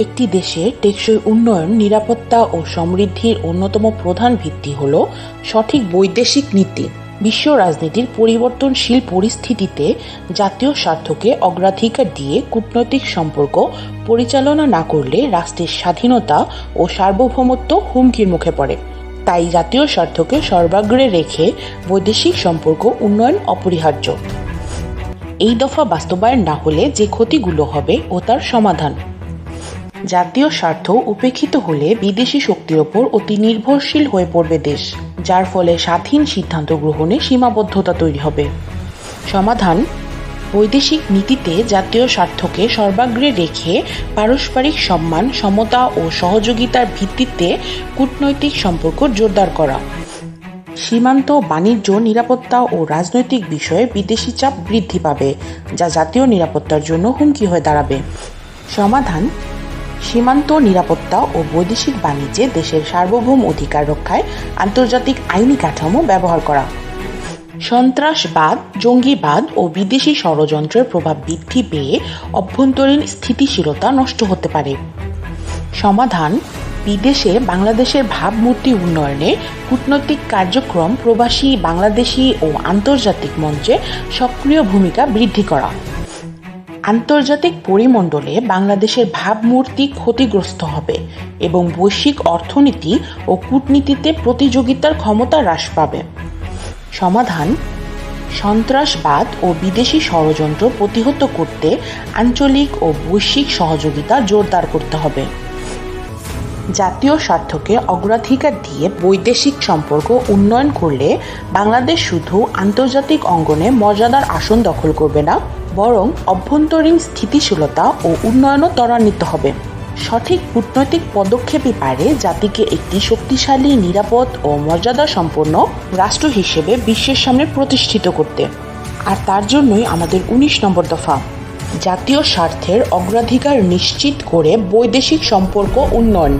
একটি দেশের টেকসই উন্নয়ন, নিরাপত্তা ও সমৃদ্ধির অন্যতম প্রধান ভিত্তি হল সঠিক বৈদেশিক নীতি। বিশ্ব রাজনীতির পরিবর্তনশীল পরিস্থিতিতে জাতীয় স্বার্থকে অগ্রাধিকার দিয়ে কূটনৈতিক সম্পর্ক পরিচালনা না করলে রাষ্ট্রের স্বাধীনতা ও সার্বভৌমত্ব হুমকির মুখে পড়ে। তাই জাতীয় স্বার্থকে সর্বাগ্রে রেখে বৈদেশিক সম্পর্ক উন্নয়ন অপরিহার্য। এই দফা বাস্তবায়ন না হলে যে ক্ষতিগুলো হবে ও তার সমাধান। জাতীয় স্বার্থ উপেক্ষিত হলে বিদেশি শক্তির ওপর অতি নির্ভরশীল হয়ে পড়বে দেশ, যার ফলে স্বাধীন সিদ্ধান্ত গ্রহণে সীমাবদ্ধতা তৈরি হবে। সমাধান: বৈদেশিক নীতিতে জাতীয় স্বার্থকে সর্বাগ্রে রেখে পারস্পরিক সম্মান, সমতা ও সহযোগিতার ভিত্তিতে কূটনৈতিক সম্পর্ক জোরদার করা। সীমান্ত, বাণিজ্য, নিরাপত্তা ও রাজনৈতিক বিষয়ে বিদেশি চাপ বৃদ্ধি পাবে, যা জাতীয় নিরাপত্তার জন্য হুমকি হয়ে দাঁড়াবে। সমাধান: সীমান্ত নিরাপত্তা ও বৈদেশিক বাণিজ্যে দেশের সার্বভৌম অধিকার রক্ষায় আন্তর্জাতিক আইনি কাঠামো ব্যবহার করা। সন্ত্রাসবাদ, জঙ্গিবাদ ও বিদেশি ষড়যন্ত্রের প্রভাব বৃদ্ধি পেয়ে অভ্যন্তরীণ স্থিতিশীলতা নষ্ট হতে পারে। সমাধান: বিদেশে বাংলাদেশের ভাবমূর্তি উন্নয়নে কূটনৈতিক কার্যক্রম, প্রবাসী বাংলাদেশি ও আন্তর্জাতিক মঞ্চে সক্রিয় ভূমিকা বৃদ্ধি করা। আন্তর্জাতিক পরিমণ্ডলে বাংলাদেশের ভাবমূর্তি ক্ষতিগ্রস্ত হবে এবং বৈশ্বিক অর্থনীতি ও কূটনীতিতে প্রতিযোগিতার ক্ষমতা হ্রাস পাবে। সমাধান: সন্ত্রাসবাদ ও বিদেশি ষড়যন্ত্র প্রতিহত করতে আঞ্চলিক ও বৈশ্বিক সহযোগিতা জোরদার করতে হবে। জাতীয় স্বার্থকে অগ্রাধিকার দিয়ে বৈদেশিক সম্পর্ক উন্নয়ন করলে বাংলাদেশ শুধু আন্তর্জাতিক অঙ্গনে মর্যাদার আসন দখল করবে না, বরং অভ্যন্তরীণ স্থিতিশীলতা ও উন্নয়নও ত্বরান্বিত হবে। সঠিক কূটনৈতিক পদক্ষেপই পারে জাতিকে একটি শক্তিশালী, নিরাপদ ও মর্যাদা সম্পন্ন রাষ্ট্র হিসেবে বিশ্বের সামনে প্রতিষ্ঠিত করতে। আর তার জন্যই আমাদের ১৯ নম্বর দফা, জাতীয় স্বার্থের অগ্রাধিকার নিশ্চিত করে বৈদেশিক সম্পর্ক উন্নয়ন।